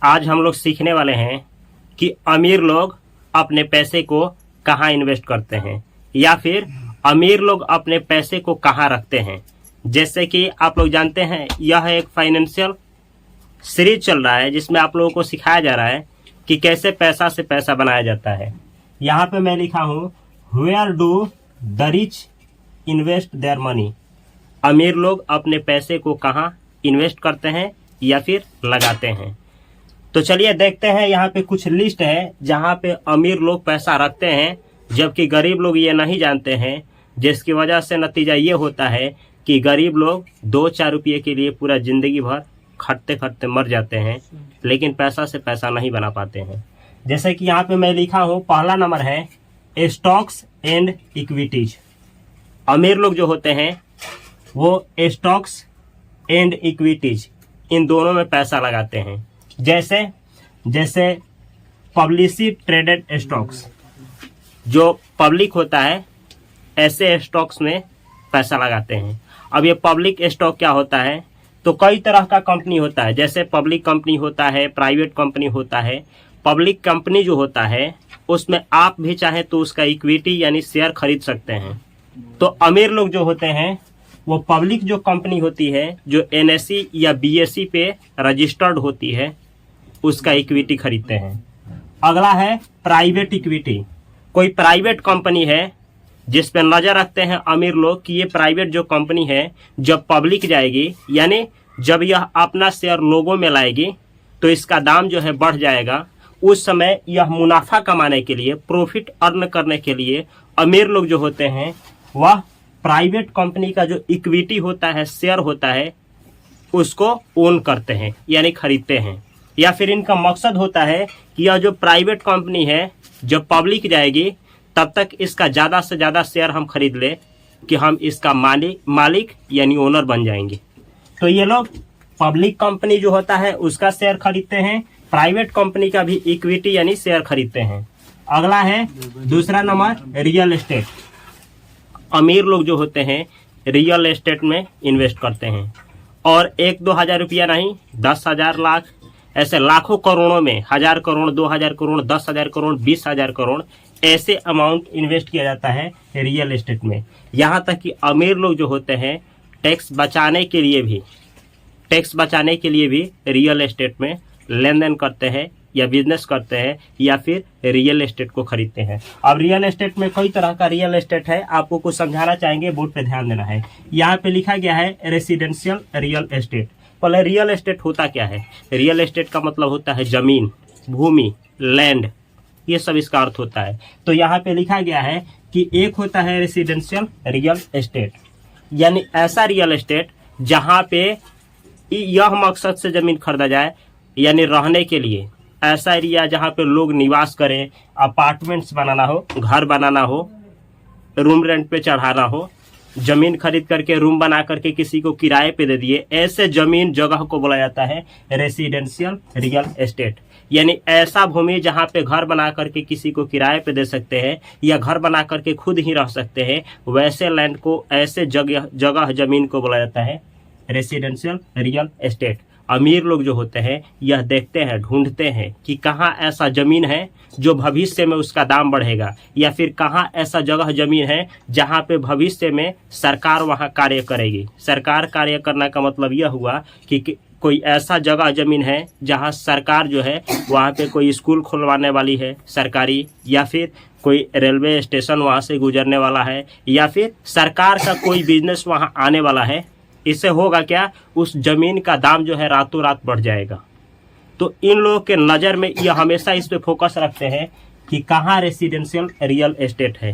आज हम लोग सीखने वाले हैं कि अमीर लोग अपने पैसे को कहाँ इन्वेस्ट करते हैं या फिर अमीर लोग अपने पैसे को कहाँ रखते हैं। जैसे कि आप लोग जानते हैं यह एक फाइनेंशियल सीरीज चल रहा है जिसमें आप लोगों को सिखाया जा रहा है कि कैसे पैसा से पैसा बनाया जाता है। यहाँ पे मैं लिखा हूँ where do the rich invest their money. अमीर लोग अपने पैसे को कहाँ इन्वेस्ट करते हैं या फिर लगाते हैं। तो चलिए देखते हैं, यहाँ पे कुछ लिस्ट है जहाँ पे अमीर लोग पैसा रखते हैं जबकि गरीब लोग ये नहीं जानते हैं, जिसकी वजह से नतीजा ये होता है कि गरीब लोग 2-4 रुपये के लिए पूरा जिंदगी भर खटते खटते मर जाते हैं, लेकिन पैसा से पैसा नहीं बना पाते हैं। जैसे कि यहाँ पे मैं लिखा हूँ, पहला नंबर है स्टॉक्स एंड इक्विटीज। अमीर लोग जो होते हैं वो स्टॉक्स एंड इक्विटीज इन दोनों में पैसा लगाते हैं। जैसे पब्लिकली ट्रेडेड स्टॉक्स, जो पब्लिक होता है ऐसे स्टॉक्स में पैसा लगाते हैं। अब ये पब्लिक स्टॉक क्या होता है, तो कई तरह का कंपनी होता है। जैसे पब्लिक कंपनी होता है, प्राइवेट कंपनी होता है। पब्लिक कंपनी जो होता है उसमें आप भी चाहे तो उसका इक्विटी यानी शेयर खरीद सकते हैं। तो अमीर लोग जो होते हैं वो पब्लिक जो कंपनी होती है जो NSE या BSE पे रजिस्टर्ड होती है उसका इक्विटी खरीदते हैं। अगला है प्राइवेट इक्विटी। कोई प्राइवेट कंपनी है जिस पे नजर रखते हैं अमीर लोग कि ये प्राइवेट जो कंपनी है जब पब्लिक जाएगी यानी जब यह अपना शेयर लोगों में लाएगी तो इसका दाम जो है बढ़ जाएगा। उस समय यह मुनाफा कमाने के लिए, प्रॉफिट अर्न करने के लिए अमीर लोग जो होते हैं वह प्राइवेट कंपनी का जो इक्विटी होता है, शेयर होता है, उसको ओन करते हैं यानी खरीदते हैं। या फिर इनका मकसद होता है कि यह जो प्राइवेट कंपनी है जब पब्लिक जाएगी तब तक इसका ज़्यादा से ज़्यादा शेयर हम खरीद ले कि हम इसका मालिक यानी ओनर बन जाएंगे। तो ये लोग पब्लिक कंपनी जो होता है उसका शेयर खरीदते हैं, प्राइवेट कंपनी का भी इक्विटी यानी शेयर खरीदते हैं। अगला है दूसरा नंबर रियल एस्टेट। अमीर लोग जो होते हैं रियल एस्टेट में इन्वेस्ट करते हैं और 1-2 हज़ार रुपया नहीं, 10,000 लाख ऐसे लाखों करोड़ों में, 1,000 करोड़, 2,000 करोड़, 10,000 करोड़, 20,000 करोड़ ऐसे अमाउंट इन्वेस्ट किया जाता है रियल एस्टेट में। यहाँ तक कि अमीर लोग जो होते हैं टैक्स बचाने के लिए भी रियल एस्टेट में लेन देन करते हैं या बिजनेस करते हैं या फिर रियल एस्टेट को खरीदते हैं। अब रियल एस्टेट में कई तरह का रियल एस्टेट है, आपको कुछ समझाना चाहेंगे, बोर्ड पे ध्यान देना है। यहाँ पे लिखा गया है रेसिडेंशियल रियल एस्टेट। पहले रियल एस्टेट होता क्या है? रियल एस्टेट का मतलब होता है जमीन, भूमि, लैंड, ये सब इसका अर्थ होता है। तो यहाँ पे लिखा गया है कि एक होता है रेसिडेंशियल रियल एस्टेट यानी ऐसा रियल एस्टेट जहाँ पे यह मकसद से जमीन खरीदा जाए यानी रहने के लिए, ऐसा एरिया जहाँ पे लोग निवास करें, अपार्टमेंट्स बनाना हो, घर बनाना हो, रूम रेंट पे चढ़ाना हो, जमीन खरीद करके रूम बना करके किसी को किराए पे दे दिए, ऐसे जमीन जगह को बोला जाता है रेसिडेंशियल रियल एस्टेट। यानी ऐसा भूमि जहाँ पे घर बना करके किसी को किराए पे दे सकते हैं या घर बना करके खुद ही रह सकते हैं, वैसे लैंड को, ऐसे जगह जमीन को बोला जाता है रेसिडेंशियल रियल एस्टेट। अमीर लोग जो होते हैं यह देखते हैं, ढूंढते हैं कि कहाँ ऐसा जमीन है जो भविष्य में उसका दाम बढ़ेगा या फिर कहाँ ऐसा जगह जमीन है जहाँ पे भविष्य में सरकार वहाँ कार्य करेगी। सरकार कार्य करने का मतलब यह हुआ कि कोई ऐसा जगह जमीन है जहाँ सरकार जो है वहाँ पे कोई स्कूल खुलवाने वाली है सरकारी, या फिर कोई रेलवे स्टेशन वहाँ से गुजरने वाला है, या फिर सरकार का कोई बिजनेस वहाँ आने वाला है। इससे होगा क्या, उस जमीन का दाम जो है रातों रात बढ़ जाएगा। तो इन लोगों के नज़र में यह हमेशा इस पे फोकस रखते हैं कि कहाँ रेसिडेंशियल रियल एस्टेट है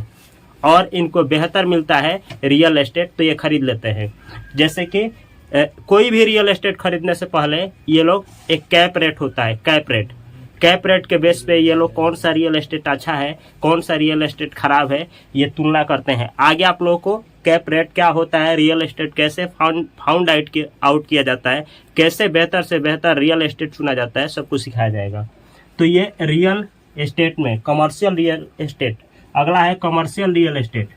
और इनको बेहतर मिलता है रियल एस्टेट, तो ये खरीद लेते हैं। जैसे कि कोई भी रियल एस्टेट खरीदने से पहले ये लोग एक कैप रेट होता है, कैप रेट के बेस पे ये लोग कौन सा रियल एस्टेट अच्छा है, कौन सा रियल एस्टेट खराब है, ये तुलना करते हैं। आगे आप लोगों को कैप रेट क्या होता है, रियल एस्टेट कैसे फाउंड आउट किया जाता है, कैसे बेहतर से बेहतर रियल एस्टेट चुना जाता है, सब कुछ सिखाया जाएगा। तो ये रियल एस्टेट में कमर्शियल रियल एस्टेट। अगला है कमर्शियल रियल एस्टेट।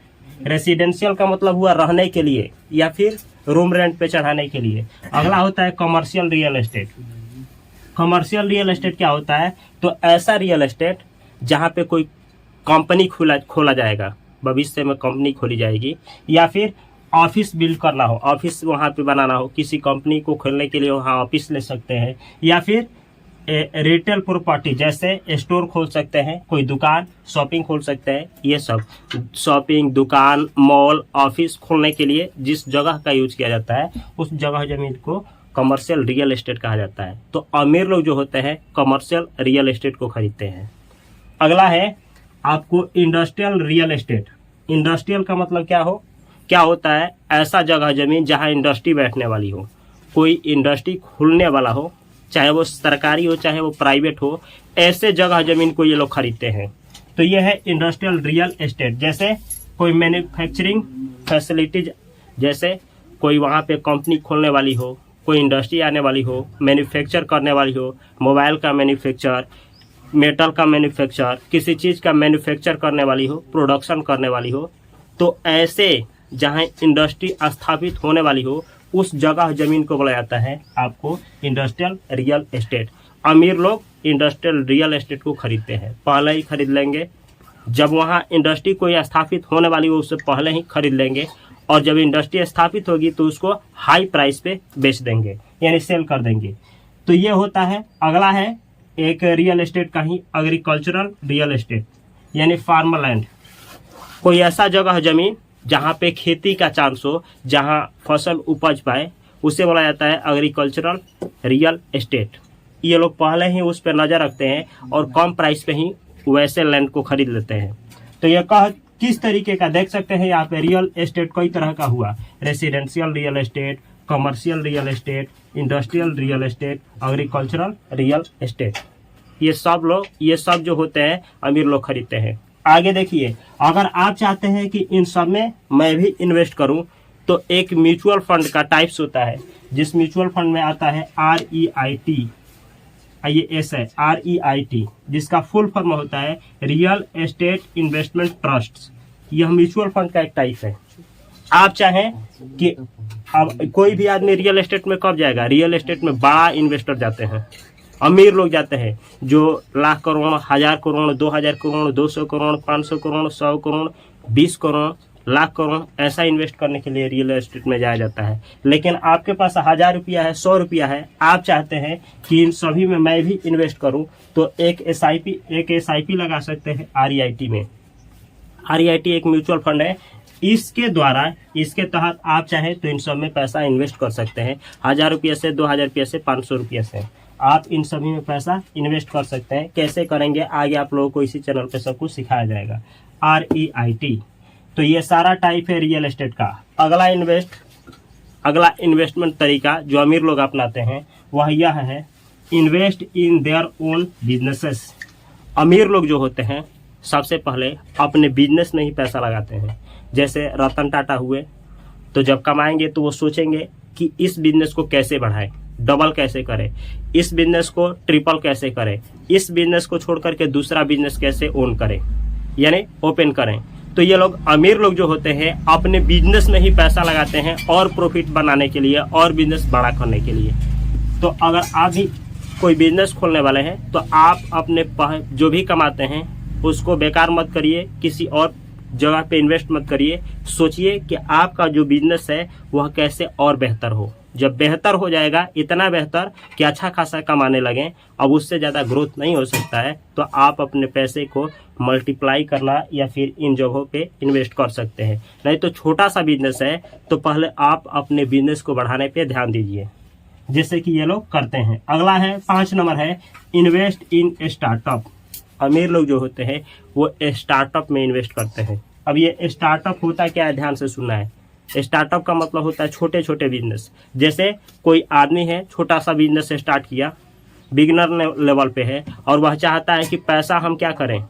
रेसिडेंशियल का मतलब हुआ रहने के लिए या फिर रूम रेंट पे चढ़ाने के लिए। अगला होता है commercial real estate. Commercial real estate क्या होता है? तो ऐसा रियल एस्टेट जहाँ पे कोई कंपनी खोला जाएगा, भविष्य में कंपनी खोली जाएगी, या फिर ऑफिस बिल्ड करना हो, ऑफिस वहाँ पे बनाना हो, किसी कंपनी को खोलने के लिए वहाँ ऑफिस ले सकते हैं, या फिर रिटेल प्रॉपर्टी जैसे स्टोर खोल सकते हैं, कोई दुकान शॉपिंग खोल सकते हैं। ये सब शॉपिंग, दुकान, मॉल, ऑफिस खोलने के लिए जिस जगह का यूज किया जाता है उस जगह जमीन को कमर्शियल रियल एस्टेट कहा जाता है। तो अमीर लोग जो होते हैं कमर्शियल रियल एस्टेट को खरीदते हैं। अगला है आपको इंडस्ट्रियल रियल एस्टेट। इंडस्ट्रियल का मतलब क्या होता है? ऐसा जगह जमीन जहां इंडस्ट्री बैठने वाली हो, कोई इंडस्ट्री खुलने वाला हो, चाहे वो सरकारी हो चाहे वो प्राइवेट हो, ऐसे जगह जमीन को ये लोग खरीदते हैं। तो ये है इंडस्ट्रियल रियल एस्टेट। जैसे कोई मैन्युफैक्चरिंग फैसिलिटीज, जैसे कोई वहाँ पे कंपनी खोलने वाली हो, कोई इंडस्ट्री आने वाली हो, मैन्युफैक्चर करने वाली हो, मोबाइल का मैन्युफैक्चर, मेटल का मैन्युफैक्चर, किसी चीज़ का मैन्युफैक्चर करने वाली हो, प्रोडक्शन करने वाली हो, तो ऐसे जहाँ इंडस्ट्री स्थापित होने वाली हो उस जगह जमीन को बोला जाता है आपको इंडस्ट्रियल रियल एस्टेट। अमीर लोग इंडस्ट्रियल रियल एस्टेट को खरीदते हैं, पहले ही खरीद लेंगे। जब वहाँ इंडस्ट्री कोई स्थापित होने वाली हो उससे पहले ही खरीद लेंगे, और जब इंडस्ट्री स्थापित होगी तो उसको हाई प्राइस पे बेच देंगे, यानी सेल कर देंगे। तो ये होता है। अगला है एक रियल एस्टेट का ही एग्रीकल्चरल रियल एस्टेट, यानी फार्मर लैंड। कोई ऐसा जगह जमीन जहाँ पे खेती का चांस हो, जहाँ फसल उपज पाए, उसे बोला जाता है एग्रीकल्चरल रियल एस्टेट। ये लोग पहले ही उस पर नज़र रखते हैं और कम प्राइस पे ही वैसे लैंड को खरीद लेते हैं। तो ये किस तरीके का देख सकते हैं यहाँ पे रियल एस्टेट कई तरह का हुआ, residential real estate, commercial real estate, industrial real estate, agricultural real estate. ये सब जो होते हैं अमीर लोग खरीदते हैं। आगे देखिए, अगर आप चाहते हैं कि इन सब में मैं भी इन्वेस्ट करूं, तो एक म्यूचुअल फंड का टाइप्स होता है, जिस म्यूचुअल फंड में आता है REIT, ये एस है REIT, जिसका फुल फॉर्म होता है रियल एस्टेट इन्वेस्टमेंट ट्रस्ट। यह म्यूचुअल फंड का एक टाइप है। आप चाहें कि अब कोई भी आदमी रियल एस्टेट में कब जाएगा? रियल एस्टेट में बड़ा इन्वेस्टर जाते हैं, अमीर लोग जाते हैं, जो लाख करोड़, 1000 करोड़, 2000 करोड़, 200 करोड़, 500 करोड़, 100 करोड़, 20 करोड़, लाख करोड़ ऐसा इन्वेस्ट करने के लिए रियल एस्टेट में जाया जाता है। लेकिन आपके पास 1000 रुपया है, 100 रुपया है, आप चाहते हैं कि इन सभी में मैं भी इन्वेस्ट करूं, तो एक SIP लगा सकते हैं REIT में। REIT एक म्यूचुअल फंड है। इसके तहत आप चाहें तो इन सब में पैसा इन्वेस्ट कर सकते हैं। 1000 रुपये से, 2000 रुपये से, 500 रुपये से आप इन सभी में पैसा इन्वेस्ट कर सकते हैं। कैसे करेंगे आगे आप लोगों को इसी चैनल पे सब कुछ सिखाया जाएगा। REIT। तो ये सारा टाइप है रियल एस्टेट का। अगला इन्वेस्टमेंट तरीका जो अमीर लोग अपनाते हैं वह यह है, invest in their own businesses. अमीर लोग जो होते हैं सबसे पहले अपने बिजनेस में ही पैसा लगाते हैं। जैसे रतन टाटा हुए, तो जब कमाएंगे तो वो सोचेंगे कि इस बिजनेस को कैसे बढ़ाएं, डबल कैसे करें, इस बिजनेस को ट्रिपल कैसे करें, इस बिजनेस को छोड़ करके दूसरा बिजनेस कैसे ओन करें, यानी ओपन करें। तो ये लोग अमीर लोग जो होते हैं अपने बिजनेस में ही पैसा लगाते हैं और प्रॉफिट बनाने के लिए और बिजनेस बड़ा करने के लिए। तो अगर आप भी कोई बिजनेस खोलने वाले हैं तो आप अपने जो भी कमाते हैं उसको बेकार मत करिए, किसी और जगह पे इन्वेस्ट मत करिए। सोचिए कि आपका जो बिजनेस है वह कैसे और बेहतर हो। जब बेहतर हो जाएगा, इतना बेहतर कि अच्छा खासा कमाने लगें, अब उससे ज़्यादा ग्रोथ नहीं हो सकता है, तो आप अपने पैसे को मल्टीप्लाई करना या फिर इन जगहों पे इन्वेस्ट कर सकते हैं। नहीं तो छोटा सा बिजनेस है तो पहले आप अपने बिजनेस को बढ़ाने पे ध्यान दीजिए, जैसे कि ये लोग करते हैं। अगला है 5 नंबर है इन्वेस्ट इन स्टार्टअप। अमीर लोग जो होते हैं वो स्टार्टअप में इन्वेस्ट करते हैं। अब ये स्टार्टअप होता क्या है, ध्यान से सुनना है। स्टार्टअप का मतलब होता है छोटे छोटे बिजनेस। जैसे कोई आदमी है, छोटा सा बिजनेस स्टार्ट किया, बिगिनर लेवल पे है, और वह चाहता है कि पैसा हम क्या करें,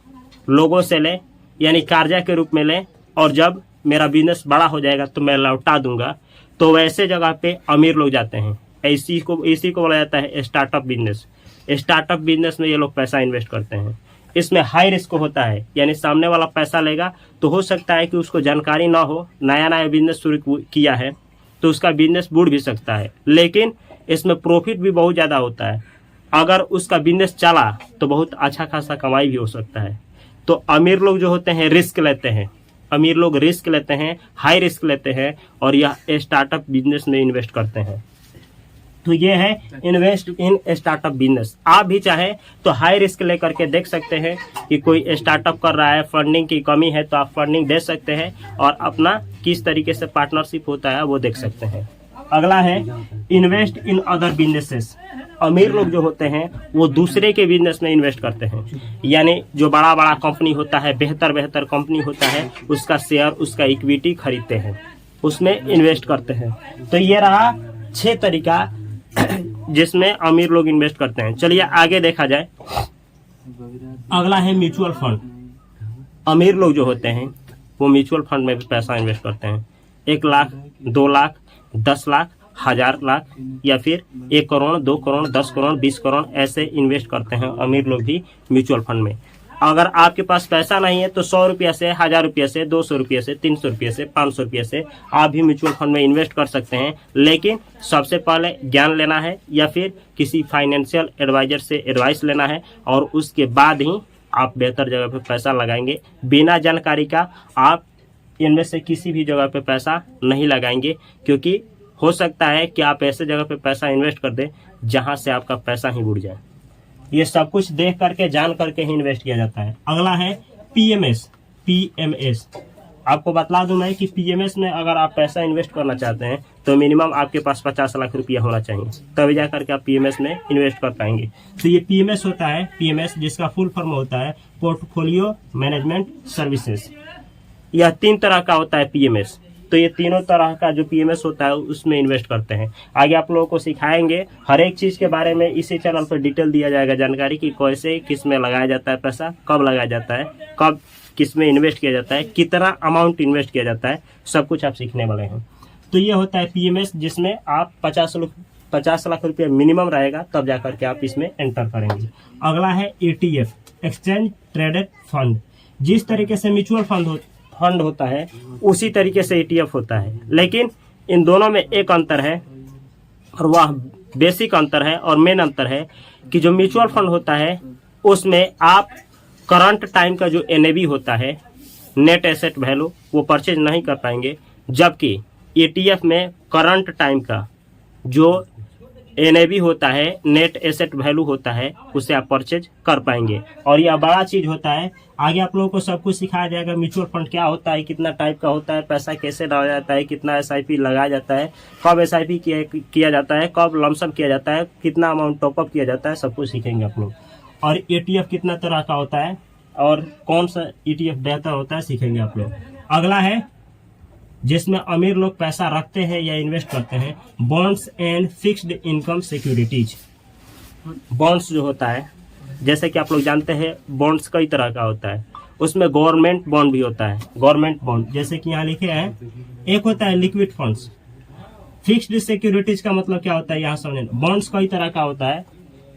लोगों से लें, यानी कर्जा के रूप में लें, और जब मेरा बिजनेस बड़ा हो जाएगा तो मैं लौटा दूंगा। तो वैसे जगह पे अमीर लोग जाते हैं। इसी को बोला जाता है स्टार्टअप बिजनेस। स्टार्टअप बिजनेस में ये लोग पैसा इन्वेस्ट करते हैं। इसमें हाई रिस्क होता है, यानी सामने वाला पैसा लेगा तो हो सकता है कि उसको जानकारी ना हो, नया बिजनेस शुरू किया है तो उसका बिजनेस बुड़ भी सकता है, लेकिन इसमें प्रॉफिट भी बहुत ज़्यादा होता है। अगर उसका बिजनेस चला तो बहुत अच्छा खासा कमाई भी हो सकता है। तो अमीर लोग जो होते हैं रिस्क लेते हैं, अमीर लोग रिस्क लेते हैं, हाई रिस्क लेते हैं और यह स्टार्टअप बिजनेस में इन्वेस्ट करते हैं। तो ये है इन्वेस्ट इन स्टार्टअप बिजनेस। आप भी चाहे तो हाई रिस्क लेकर के देख सकते हैं कि कोई स्टार्टअप कर रहा है, फंडिंग की कमी है तो आप फंडिंग दे सकते हैं और अपना किस तरीके से पार्टनरशिप होता है वो देख सकते हैं। अगला है इन्वेस्ट इन अदर बिजनेसेस। अमीर लोग जो होते हैं वो दूसरे के बिजनेस में इन्वेस्ट करते हैं, यानी जो बड़ा बड़ा कंपनी होता है, बेहतर कंपनी होता है, उसका शेयर, उसका इक्विटी खरीदते हैं, उसमें इन्वेस्ट करते हैं। तो ये रहा 6 तरीका जिसमें अमीर लोग इन्वेस्ट करते हैं। चलिए आगे देखा जाए। अगला है म्यूचुअल फंड। अमीर लोग जो होते हैं वो म्यूचुअल फंड में भी पैसा इन्वेस्ट करते हैं। 1 लाख, 2 लाख, 10 लाख, 1000 लाख या फिर 1 करोड़, 2 करोड़, 10 करोड़, 20 करोड़ ऐसे इन्वेस्ट करते हैं अमीर लोग भी म्यूचुअल फंड में। अगर आपके पास पैसा नहीं है तो 100 रुपया से, 1000 रुपया से, 200 रुपया से, 300 रुपया से, 500 रुपया से आप भी म्यूचुअल फंड में इन्वेस्ट कर सकते हैं। लेकिन सबसे पहले ज्ञान लेना है या फिर किसी फाइनेंशियल एडवाइजर से एडवाइस लेना है और उसके बाद ही आप बेहतर जगह पे पैसा लगाएंगे। बिना जानकारी का आप इनमें से किसी भी जगह पे पैसा नहीं लगाएंगे, क्योंकि हो सकता है कि आप ऐसे जगह पे पैसा इन्वेस्ट कर दें जहां से आपका पैसा ही उड़ जाए। ये सब कुछ देख करके, जान करके ही इन्वेस्ट किया जाता है। अगला है पीएमएस। आपको बतला दूं मैं कि पीएमएस में अगर आप पैसा इन्वेस्ट करना चाहते हैं तो मिनिमम आपके पास 50 लाख रुपया होना चाहिए, तभी जा करके आप पीएमएस में इन्वेस्ट कर पाएंगे। तो ये पीएमएस होता है, पीएमएस जिसका फुल फॉर्म होता है पोर्टफोलियो मैनेजमेंट सर्विसेज। यह 3 तरह का होता है पीएमएस। तो ये तीनों तरह का जो पीएमएस होता है उसमें इन्वेस्ट करते हैं। आगे आप लोगों को सिखाएंगे, हर एक चीज के बारे में इसी चैनल पर डिटेल दिया जाएगा, जानकारी कि कैसे किस में लगाया जाता है पैसा, कब लगाया जाता है, कब किस में इन्वेस्ट किया जाता है, कितना अमाउंट इन्वेस्ट किया जाता है, सब कुछ आप सीखने वाले हैं। तो ये होता है पीएमएस, जिसमें आप 50 लाख रुपया मिनिमम रहेगा, तब जाकर के आप इसमें एंटर करेंगे। अगला है ETF, एक्सचेंज ट्रेडेड फंड। जिस तरीके से म्यूचुअल फंड होता है उसी तरीके से ETF होता है, लेकिन इन दोनों में एक अंतर है और वह बेसिक अंतर है और मेन अंतर है कि जो म्यूचुअल फंड होता है उसमें आप करंट टाइम का जो NAV होता है, नेट एसेट वैल्यू, वो परचेज नहीं कर पाएंगे, जबकि ETF में करंट टाइम का जो NAV होता है, नेट एसेट वैल्यू होता है, उसे आप परचेज कर पाएंगे। और यह बड़ा चीज होता है। आगे आप लोगों को सब कुछ सिखाया जाएगा, म्यूचुअल फंड क्या होता है, कितना टाइप का होता है, पैसा कैसे डाला जाता है, कितना SIP लगाया जाता है, कब SIP किया जाता है, कब लमसम किया जाता है, कितना अमाउंट टॉपअप किया जाता है, सब कुछ सीखेंगे आप लोग। और ETF कितना तरह का होता है और कौन सा ETF बेहतर होता है, सीखेंगे आप लोग। अगला है जिसमें अमीर लोग पैसा रखते हैं या इन्वेस्ट करते हैं, bonds and fixed income securities. Bonds जो होता है, जैसे कि आप लोग जानते हैं बॉन्ड्स कई तरह का होता है, उसमें गवर्नमेंट बॉन्ड भी होता है। गवर्नमेंट बॉन्ड जैसे कि यहाँ लिखे हैं, एक होता है लिक्विड फंड्स। फिक्स्ड सिक्योरिटीज का मतलब क्या होता है यहाँ समझें। बॉन्ड्स कई तरह का होता है,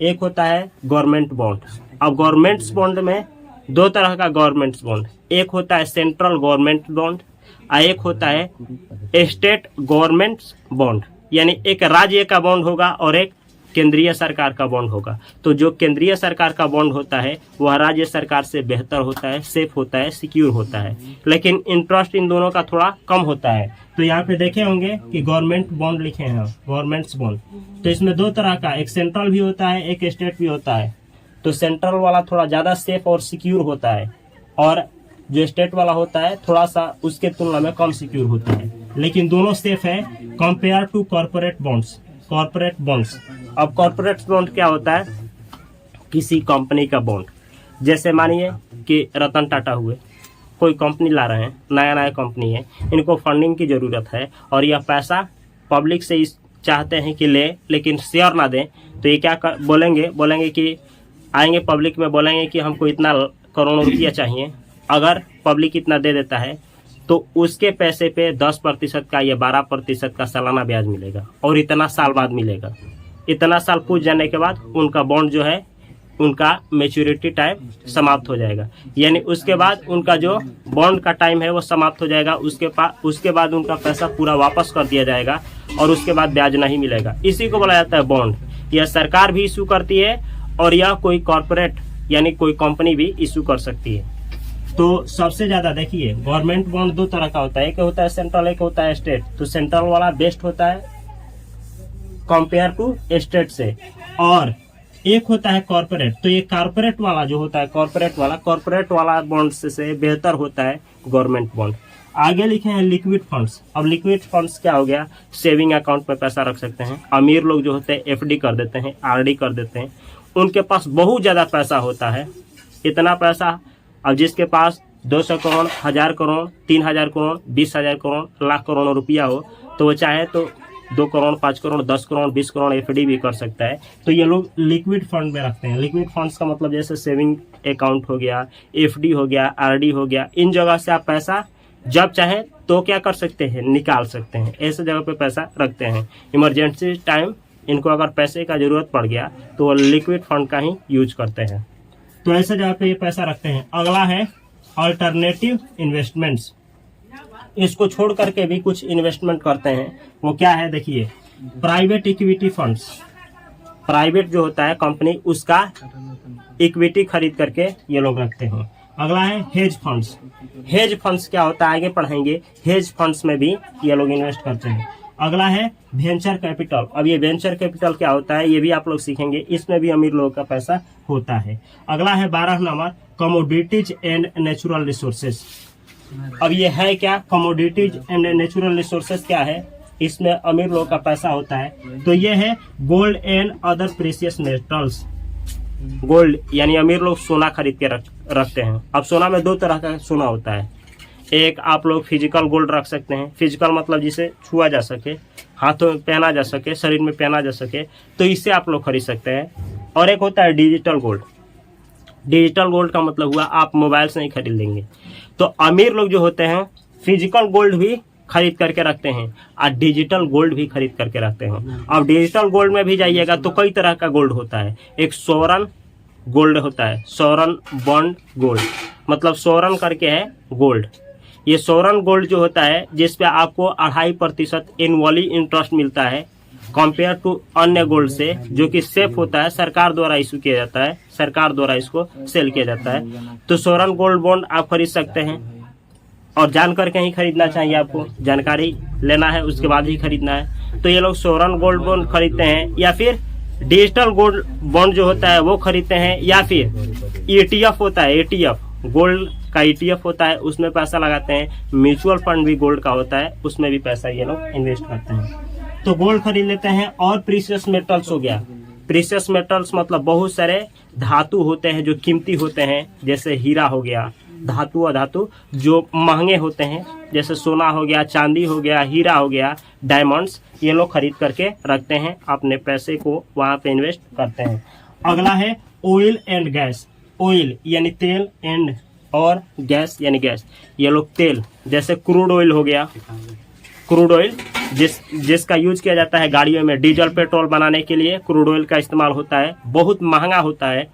एक होता है गवर्नमेंट बॉन्ड। अब गवर्नमेंट बॉन्ड में 2 तरह का गवर्नमेंट बॉन्ड, एक होता है सेंट्रल गवर्नमेंट बॉन्ड और एक होता है स्टेट गवर्नमेंट बॉन्ड, यानी एक राज्य का बॉन्ड होगा और एक केंद्रीय सरकार का बॉन्ड होगा। तो जो केंद्रीय सरकार का बॉन्ड होता है वह राज्य सरकार से बेहतर होता है, सेफ होता है, सिक्योर होता है, लेकिन इंटरेस्ट इन दोनों का थोड़ा कम होता है। तो यहाँ पे देखे होंगे कि गवर्नमेंट बॉन्ड लिखे हैं, गवर्नमेंट बॉन्ड। तो इसमें 2 तरह का, एक सेंट्रल भी होता है, एक स्टेट भी होता है। तो सेंट्रल वाला थोड़ा ज्यादा सेफ और सिक्योर होता है और जो स्टेट वाला होता है थोड़ा सा उसके तुलना में कम सिक्योर होता है, लेकिन दोनों सेफ है compare to corporate bonds. Corporate bonds, अब कॉर्पोरेट बॉन्ड क्या होता है, किसी कंपनी का बॉन्ड। जैसे मानिए कि रतन टाटा हुए, कोई कंपनी ला रहे हैं, नया कंपनी है, इनको फंडिंग की जरूरत है और यह पैसा पब्लिक से चाहते हैं कि ले, लेकिन शेयर ना दें। तो ये क्या बोलेंगे कि आएंगे पब्लिक में, बोलेंगे कि हमको इतना करोड़ रुपया चाहिए। अगर पब्लिक इतना दे देता है तो उसके पैसे पे 10% का या 12% का सालाना ब्याज मिलेगा और इतना साल बाद मिलेगा। इतना साल पूछ जाने के बाद उनका बॉन्ड जो है, उनका मैच्योरिटी टाइम समाप्त हो जाएगा, यानी उसके बाद उनका जो बॉन्ड का टाइम है वो समाप्त हो जाएगा। उसके बाद उनका पैसा पूरा वापस कर दिया जाएगा और उसके बाद ब्याज नहीं मिलेगा। इसी को बोला जाता है बॉन्ड। यह सरकार भी इशू करती है और यह कोई कॉरपोरेट यानी कोई कंपनी भी इशू कर सकती है। तो सबसे ज्यादा देखिए गवर्नमेंट बॉन्ड दो तरह का होता है, एक होता है सेंट्रल, एक होता है स्टेट। तो सेंट्रल वाला बेस्ट होता है कंपेयर टू स्टेट से, और एक होता है कॉर्पोरेट। तो ये कॉर्पोरेट वाला जो होता है कॉर्पोरेट वाला बॉन्ड से बेहतर होता है गवर्नमेंट बॉन्ड। आगे लिखे हैं लिक्विड फंड्स। अब लिक्विड फंड्स क्या हो गया, सेविंग अकाउंट में पैसा रख सकते हैं। अमीर लोग जो होते हैं एफडी कर देते हैं, आरडी कर देते हैं, उनके पास बहुत ज्यादा पैसा होता है। इतना पैसा, अब जिसके पास 200 करोड़, 1000 करोड़, 3000 करोड़, 20,000 करोड़, लाख करोड़ रुपया हो, तो वो चाहे तो 2 करोड़, 5 करोड़, 10 करोड़, 20 करोड़ एफडी भी कर सकता है। तो ये लोग लिक्विड फंड में रखते हैं। लिक्विड फंड्स का मतलब जैसे सेविंग अकाउंट हो गया, एफडी हो गया, आरडी हो गया, इन जगह से आप पैसा जब चाहे तो क्या कर सकते हैं, निकाल सकते हैं। ऐसे जगह पे पैसा रखते हैं। इमरजेंसी टाइम इनको अगर पैसे का जरूरत पड़ गया तो वो लिक्विड फंड का ही यूज करते हैं। तो ऐसे जगह पे ये पैसा रखते हैं। अगला है अल्टरनेटिव इन्वेस्टमेंट्स। इसको छोड़ करके भी कुछ इन्वेस्टमेंट करते हैं। वो क्या है देखिए, प्राइवेट इक्विटी फंड्स। प्राइवेट जो होता है कंपनी, उसका इक्विटी खरीद करके ये लोग रखते हैं। अगला है हेज फंड्स। हेज फंड्स क्या होता है आगे पढ़ाएंगे। हेज फंड्स में भी ये लोग इन्वेस्ट करते हैं। अगला है वेंचर कैपिटल। अब ये वेंचर कैपिटल क्या होता है ये भी आप लोग सीखेंगे। इसमें भी अमीर लोगों का पैसा होता है। अगला है 12 number commodities and natural resources. अब ये है क्या, कमोडिटीज एंड नेचुरल रिसोर्सेज क्या है, इसमें अमीर लोगों का पैसा होता है। तो ये है gold and other precious metals. Gold यानी अमीर लोग सोना खरीद के रखते हैं। अब सोना में दो तरह का सोना होता है। एक आप लोग फिजिकल गोल्ड रख सकते हैं। फिजिकल मतलब जिसे छुआ जा सके, हाथों में पहना जा सके, शरीर में पहना जा सके, तो इससे आप लोग खरीद सकते हैं। और एक होता है डिजिटल गोल्ड। डिजिटल गोल्ड का मतलब हुआ आप मोबाइल से ही खरीद लेंगे। तो अमीर लोग जो होते हैं फिजिकल गोल्ड भी खरीद करके रखते हैं और डिजिटल गोल्ड भी खरीद करके रखते हैं। अब डिजिटल गोल्ड में भी जाइएगा तो कई तरह का गोल्ड होता है। एक सोवरन गोल्ड होता है, सोवरन बॉन्ड गोल्ड, मतलब सोवरन करके है गोल्ड। ये सोवरन गोल्ड जो होता है जिसपे आपको 2.5% एनुअली इंटरेस्ट मिलता है कंपेयर टू अन्य गोल्ड से, जो कि सेफ होता है, सरकार द्वारा इशू किया जाता है, सरकार द्वारा इसको सेल किया जाता है। तो सोवरन गोल्ड बॉन्ड आप खरीद सकते हैं। और जान करके ही खरीदना चाहिए, आपको जानकारी लेना है उसके बाद ही खरीदना है। तो ये लोग सोवरन गोल्ड बॉन्ड खरीदते हैं, या फिर डिजिटल गोल्ड बॉन्ड जो होता है वो खरीदते हैं, या फिर ETF होता है, ETF गोल्ड का ETF होता है, उसमें पैसा लगाते हैं। म्यूचुअल फंड भी गोल्ड का होता है, उसमें भी पैसा ये लोग इन्वेस्ट करते हैं। तो गोल्ड खरीद लेते हैं। और प्रीशियस मेटल्स हो गया। प्रीशियस मेटल्स मतलब बहुत सारे धातु होते हैं जो कीमती होते हैं, जैसे हीरा हो गया, धातु अधातु जो महंगे होते हैं, जैसे सोना हो गया, चांदी हो गया, हीरा हो गया, डायमंड्स, ये लोग खरीद करके रखते हैं, अपने पैसे को वहां पे इन्वेस्ट करते हैं। अगला है ऑयल एंड गैस। ऑयल यानी तेल, एंड और गैस यानी गैस। ये लोग तेल जैसे क्रूड ऑयल हो गया, क्रूड ऑयल जिसका यूज किया जाता है गाड़ियों में, डीजल पेट्रोल बनाने के लिए क्रूड ऑयल का इस्तेमाल होता है। बहुत महंगा होता है।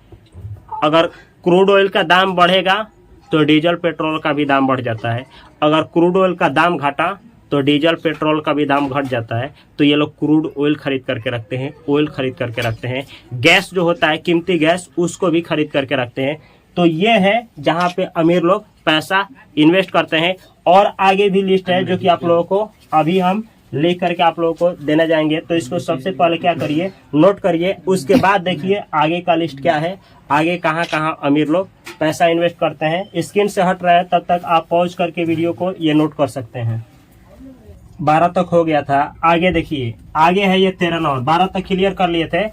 अगर क्रूड ऑयल का दाम बढ़ेगा तो डीजल पेट्रोल का भी दाम बढ़ जाता है। अगर क्रूड ऑयल का दाम घटा तो डीजल पेट्रोल का भी दाम घट जाता है। तो ये लोग क्रूड ऑयल खरीद करके रखते हैं, ऑयल खरीद करके रखते हैं। गैस जो होता है कीमती गैस, उसको भी खरीद करके रखते हैं। तो ये है जहाँ पे अमीर लोग पैसा इन्वेस्ट करते हैं। और आगे भी लिस्ट है जो कि आप लोगों को अभी हम लिख करके आप लोगों को देने जाएंगे। तो इसको सबसे पहले क्या करिए, नोट करिए, उसके बाद देखिए आगे का लिस्ट क्या है, आगे कहाँ कहाँ अमीर लोग पैसा इन्वेस्ट करते हैं। स्क्रीन से हट रहा है तब तक आप पॉज करके वीडियो को ये नोट कर सकते हैं। 12 तक हो गया था। आगे देखिए, आगे है ये 13 नंबर। 12 तक क्लियर कर लिए थे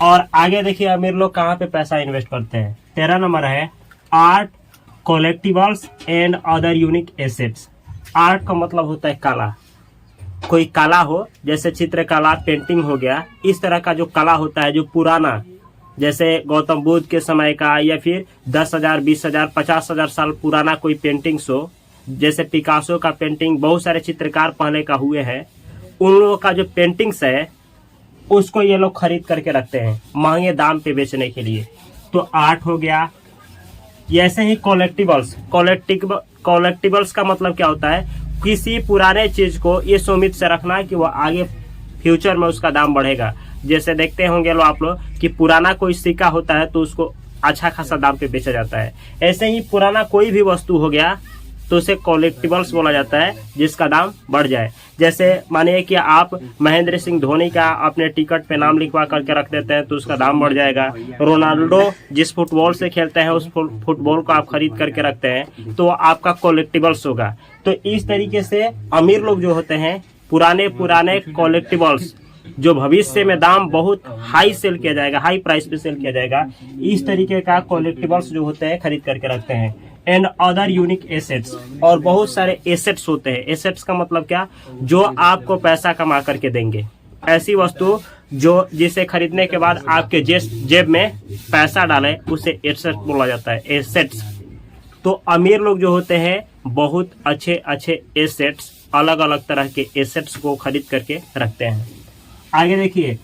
और आगे देखिए अमीर लोग कहाँ पे पैसा इन्वेस्ट करते हैं। 13 नंबर है art, collectibles and other unique assets. Art का मतलब होता है कला। कोई कला हो, जैसे चित्रकला, पेंटिंग हो गया, इस तरह का जो कला होता है जो पुराना, जैसे गौतम बुद्ध के समय का, या फिर 10,000, 20,000, 50,000 साल पुराना कोई पेंटिंग्स हो, जैसे पिकासो का पेंटिंग, बहुत सारे चित्रकार पहले का हुए हैं, उन लोगों का जो पेंटिंग्स है उसको ये लोग खरीद करके रखते हैं महंगे दाम पे बेचने के लिए। तो आर्ट हो गया। ऐसे ही कलेक्टिबल्स। कलेक्टिबल्स का मतलब क्या होता है, किसी पुराने चीज को ये उम्मीद से रखना कि वो आगे फ्यूचर में उसका दाम बढ़ेगा। जैसे देखते होंगे लोग आप लोग कि पुराना कोई सिक्का होता है तो उसको अच्छा खासा दाम पे बेचा जाता है। ऐसे ही पुराना कोई भी वस्तु हो गया तो उसे कलेक्टिबल्स बोला जाता है, जिसका दाम बढ़ जाए। जैसे मानिए कि आप महेंद्र सिंह धोनी का अपने टिकट पे नाम लिखवा करके रख देते हैं तो उसका दाम बढ़ जाएगा। रोनाल्डो जिस फुटबॉल से खेलते हैं उस फुटबॉल को आप खरीद करके रखते हैं तो आपका कलेक्टिबल्स होगा। तो इस तरीके से अमीर लोग जो होते हैं पुराने कलेक्टिबल्स जो भविष्य में दाम बहुत हाई सेल किया जाएगा, हाई प्राइस पे सेल किया जाएगा, इस तरीके का कलेक्टिबल्स जो होते हैं खरीद करके रखते हैं। एंड अदर यूनिक एसेट्स, और बहुत सारे एसेट्स होते हैं। एसेट्स का मतलब क्या, जो आपको पैसा कमा करके देंगे, ऐसी वस्तु जो जिसे खरीदने के बाद आपके जेब में पैसा डाले उसे एसेट बोला जाता है, एसेट्स। तो अमीर लोग जो होते हैं बहुत अच्छे एसेट्स, अलग अलग तरह के एसेट्स को खरीद करके रखते हैं। आगे देखिए,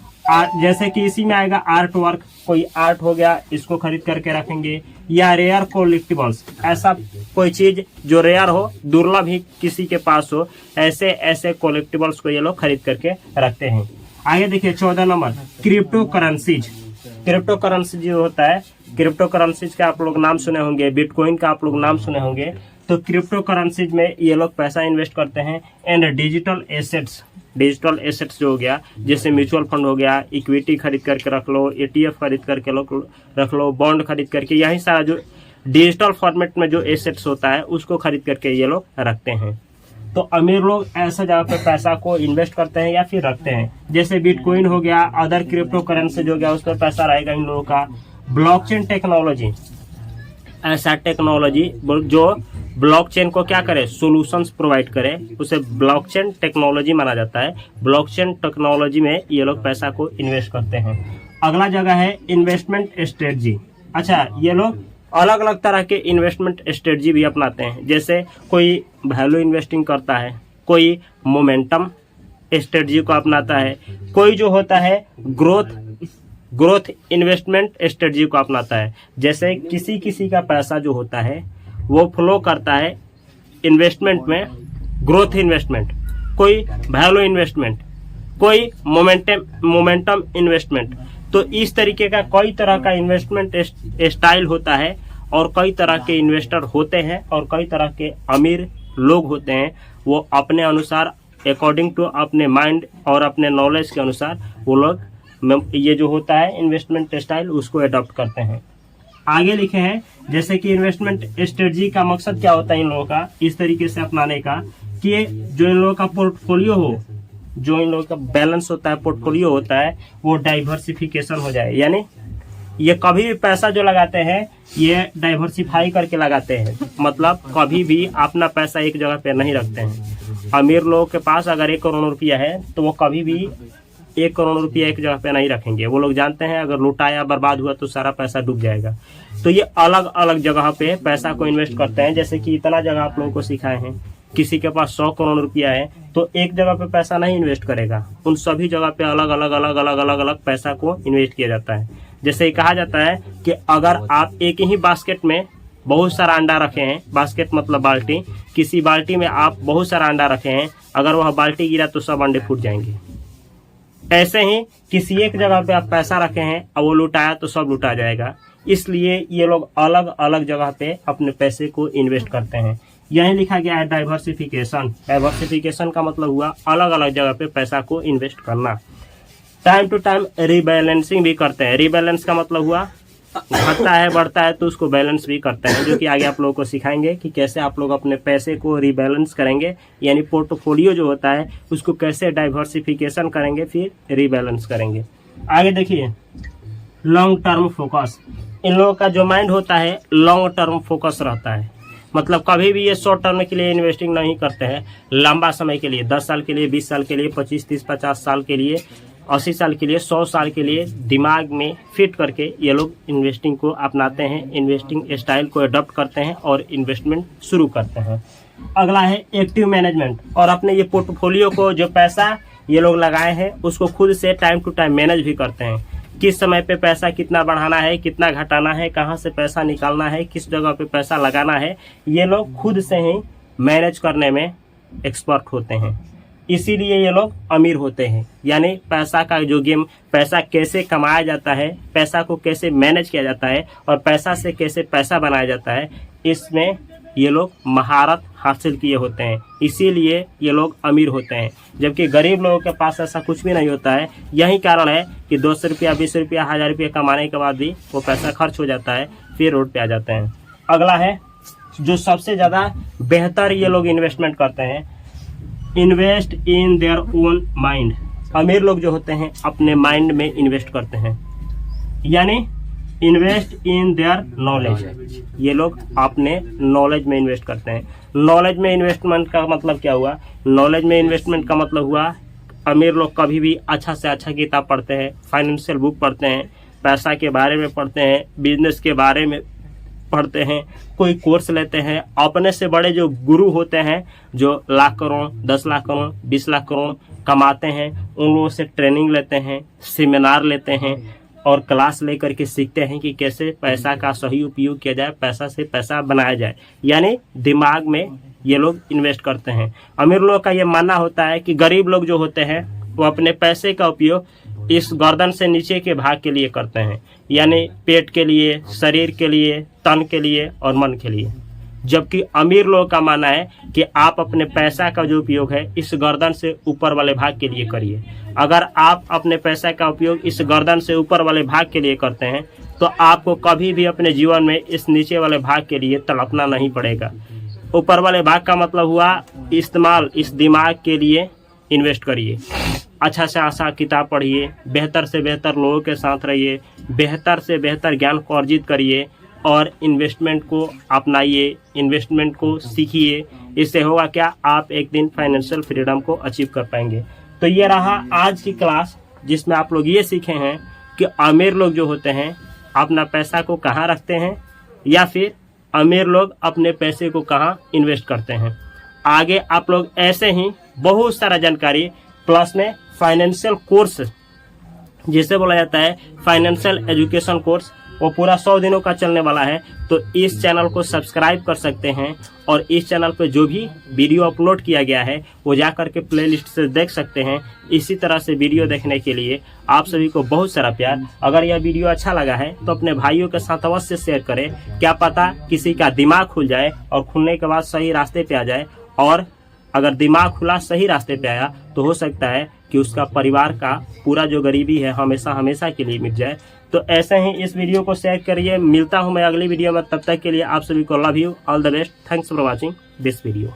जैसे कि इसी में आएगा आर्ट वर्क, कोई आर्ट हो गया इसको खरीद करके रखेंगे, या रेयर कलेक्टिबल्स, ऐसा कोई चीज जो रेयर हो, दुर्लभ ही किसी के पास हो, ऐसे कलेक्टिबल्स को ये लोग खरीद करके रखते हैं। आगे देखिए 14 number, crypto currencies. Crypto currency जो होता है, क्रिप्टो करेंसीज का आप लोग नाम सुने होंगे, बिटकॉइन का आप लोग नाम सुने होंगे। तो क्रिप्टो करेंसीज में ये लोग पैसा इन्वेस्ट करते हैं। एंड डिजिटल एसेट्स जो हो गया, जैसे म्यूचुअल फंड हो गया, इक्विटी खरीद करके रख लो, ETF खरीद करके रख लो, बॉन्ड खरीद करके, यही सारा जो डिजिटल फॉर्मेट में जो एसेट्स होता है उसको खरीद करके ये लोग रखते हैं। तो अमीर लोग ऐसा जगह पे पैसा को इन्वेस्ट करते हैं या फिर रखते हैं। जैसे बिटकॉइन हो गया, अदर क्रिप्टो करेंसी जो हो गया, उस पर पैसा रहेगा इन लोगों का। ब्लॉकचेन टेक्नोलॉजी, ऐसा टेक्नोलॉजी जो ब्लॉकचेन को क्या करे, सॉल्यूशंस प्रोवाइड करे, उसे ब्लॉकचेन टेक्नोलॉजी माना जाता है। ब्लॉकचेन टेक्नोलॉजी में ये लोग पैसा को इन्वेस्ट करते हैं। अगला जगह है इन्वेस्टमेंट स्ट्रेटजी। अच्छा, ये लोग अलग अलग तरह के इन्वेस्टमेंट स्ट्रेटजी भी अपनाते हैं। जैसे कोई वैल्यू इन्वेस्टिंग करता है, कोई मोमेंटम स्ट्रेटजी को अपनाता है, कोई जो होता है ग्रोथ इन्वेस्टमेंट स्ट्रेटजी को अपनाता है। जैसे किसी का पैसा जो होता है वो फ्लो करता है इन्वेस्टमेंट में, ग्रोथ इन्वेस्टमेंट, कोई वैल्यू इन्वेस्टमेंट, कोई मोमेंटम इन्वेस्टमेंट। तो इस तरीके का कई तरह का इन्वेस्टमेंट स्टाइल होता है, और कई तरह के इन्वेस्टर होते हैं, और कई तरह के अमीर लोग होते हैं। वो अपने अनुसार, अकॉर्डिंग टू अपने माइंड और अपने नॉलेज के अनुसार वो लोग ये जो होता है इन्वेस्टमेंट स्टाइल उसको अडॉप्ट करते हैं। आगे लिखे हैं, जैसे कि इन्वेस्टमेंट स्ट्रेटजी का मकसद क्या होता है इन लोगों का इस तरीके से अपनाने का, कि जो इन लोगों का पोर्टफोलियो हो, जो इन लोगों का बैलेंस होता है, पोर्टफोलियो होता है, वो डाइवर्सिफिकेशन हो जाए। यानी ये कभी भी पैसा जो लगाते हैं ये डाइवर्सिफाई करके लगाते हैं, मतलब कभी भी अपना पैसा एक जगह पे नहीं रखते हैं। अमीर लोगों के पास अगर 1 करोड़ रुपया है तो वो कभी भी 1 करोड़ रुपया एक जगह पे नहीं रखेंगे। वो लोग जानते हैं अगर लुटाया, बर्बाद हुआ तो सारा पैसा डूब जाएगा। तो ये अलग अलग जगह पे पैसा को इन्वेस्ट करते हैं। जैसे कि इतना जगह आप लोगों को सिखाए हैं, किसी के पास 100 करोड़ रुपया है तो एक जगह पे पैसा नहीं इन्वेस्ट करेगा, उन सभी जगह पे अलग अलग पैसा को इन्वेस्ट किया जाता है। जैसे कहा जाता है कि अगर आप एक ही बास्केट में बहुत सारा अंडा रखे हैं, बास्केट मतलब बाल्टी, किसी बाल्टी में आप बहुत सारा अंडा रखे हैं, अगर वह बाल्टी गिरा तो सब अंडे फूट जाएंगे। ऐसे ही किसी एक जगह पे आप पैसा रखे हैं और वो लुटाया तो सब लुटा जाएगा। इसलिए ये लोग अलग अलग जगह पे अपने पैसे को इन्वेस्ट करते हैं। यही लिखा गया है डाइवर्सिफिकेशन। डाइवर्सिफिकेशन का मतलब हुआ अलग अलग जगह पे पैसा को इन्वेस्ट करना। टाइम टू टाइम रीबैलेंसिंग भी करते हैं। रीबैलेंस का मतलब हुआ घटता है, बढ़ता है तो उसको बैलेंस भी करते हैं, जो कि आगे आप लोगों को सिखाएंगे कि कैसे आप लोग अपने पैसे को रीबैलेंस करेंगे, यानी पोर्टफोलियो जो होता है उसको कैसे डाइवर्सिफिकेशन करेंगे, फिर रीबैलेंस करेंगे। आगे देखिए, लॉन्ग टर्म फोकस। इन लोगों का जो माइंड होता है लॉन्ग टर्म फोकस रहता है, मतलब कभी भी ये शॉर्ट टर्म के लिए इन्वेस्टिंग नहीं करते हैं, लंबा समय के लिए, 10 साल के लिए, 20 साल के लिए, 25, 30, 50 साल के लिए, 80 साल के लिए, 100 साल के लिए दिमाग में फिट करके ये लोग इन्वेस्टिंग को अपनाते हैं, इन्वेस्टिंग स्टाइल को अडॉप्ट करते हैं और इन्वेस्टमेंट शुरू करते हैं। अगला है एक्टिव मैनेजमेंट, और अपने ये पोर्टफोलियो को जो पैसा ये लोग लगाए हैं उसको खुद से टाइम टू टाइम मैनेज भी करते हैं। किस समय पे पैसा कितना बढ़ाना है, कितना घटाना है, कहाँ से पैसा निकालना है, किस जगह पे पैसा लगाना है, ये लोग खुद से ही मैनेज करने में एक्सपर्ट होते हैं। इसीलिए ये लोग अमीर होते हैं। यानी पैसा का जो गेम, पैसा कैसे कमाया जाता है, पैसा को कैसे मैनेज किया जाता है और पैसा से कैसे पैसा बनाया जाता है, इसमें ये लोग महारत हासिल किए होते हैं, इसीलिए ये लोग अमीर होते हैं। जबकि गरीब लोगों के पास ऐसा कुछ भी नहीं होता है। यही कारण है कि 200 रुपया, 20 रुपया, 1000 रुपया कमाने के बाद भी वो पैसा खर्च हो जाता है, फिर रोड पे आ जाते हैं। अगला है जो सबसे ज़्यादा बेहतर ये लोग इन्वेस्टमेंट करते हैं, invest in their own mind. अमीर लोग जो होते हैं अपने माइंड में इन्वेस्ट करते हैं, यानी इन्वेस्ट इन देयर नॉलेज। ये लोग अपने नॉलेज में इन्वेस्ट करते हैं। नॉलेज में इन्वेस्टमेंट का मतलब क्या हुआ? नॉलेज में इन्वेस्टमेंट का मतलब हुआ अमीर लोग कभी भी अच्छा से अच्छा किताब पढ़ते हैं, फाइनेंशियल बुक पढ़ते हैं, पैसा के बारे में पढ़ते हैं, बिजनेस के बारे में पढ़ते हैं, कोई कोर्स लेते हैं। अपने से बड़े जो गुरु होते हैं, जो लाख करोड़, 10 लाख करोड़, 20 लाख करोड़ कमाते हैं, उन लोगों से ट्रेनिंग लेते हैं, सेमिनार लेते हैं और क्लास लेकर के सीखते हैं कि कैसे पैसा का सही उपयोग किया जाए, पैसा से पैसा बनाया जाए। यानी दिमाग में ये लोग इन्वेस्ट करते हैं। अमीर लोग का ये मानना होता है कि गरीब लोग जो होते हैं वो अपने पैसे का उपयोग इस गर्दन से नीचे के भाग के लिए करते हैं, यानी पेट के लिए, शरीर के लिए, तन के लिए और मन के लिए। जबकि अमीर लोगों का मानना है कि आप अपने पैसा का जो उपयोग है इस गर्दन से ऊपर वाले भाग के लिए करिए। अगर आप अपने पैसा का उपयोग इस गर्दन से ऊपर वाले भाग के लिए करते हैं तो आपको कभी भी अपने जीवन में इस नीचे वाले भाग के लिए तड़पना नहीं पड़ेगा। ऊपर वाले भाग का मतलब हुआ इस्तेमाल, इस दिमाग के लिए इन्वेस्ट करिए, अच्छा से अच्छा किताब पढ़िए, बेहतर से बेहतर लोगों के साथ रहिए, बेहतर से बेहतर ज्ञान को अर्जित करिए और इन्वेस्टमेंट को अपनाइए, इन्वेस्टमेंट को सीखिए। इससे होगा क्या, आप एक दिन फाइनेंशियल फ्रीडम को अचीव कर पाएंगे। तो ये रहा आज की क्लास, जिसमें आप लोग ये सीखे हैं कि अमीर लोग जो होते हैं अपना पैसा को कहाँ रखते हैं या फिर अमीर लोग अपने पैसे को कहाँ इन्वेस्ट करते हैं। आगे आप लोग ऐसे ही बहुत सारा जानकारी प्लस में फाइनेंशियल कोर्स, जिसे बोला जाता है फाइनेंशियल एजुकेशन कोर्स, वो पूरा 100 दिनों का चलने वाला है। तो इस चैनल को सब्सक्राइब कर सकते हैं और इस चैनल पे जो भी वीडियो अपलोड किया गया है वो जा करके प्लेलिस्ट से देख सकते हैं। इसी तरह से वीडियो देखने के लिए आप सभी को बहुत सारा प्यार। अगर यह वीडियो अच्छा लगा है तो अपने भाइयों के साथ अवश्य शेयर करें, क्या पता किसी का दिमाग खुल जाए और खुलने के बाद सही रास्ते पे आ जाए। और अगर दिमाग खुला, सही रास्ते पे आया, तो हो सकता है कि उसका परिवार का पूरा जो गरीबी है हमेशा हमेशा के लिए मिट जाए। तो ऐसे ही इस वीडियो को शेयर करिए। मिलता हूं मैं अगली वीडियो में, तब तक के लिए आप सभी को love you, all the best, thanks for watching this video.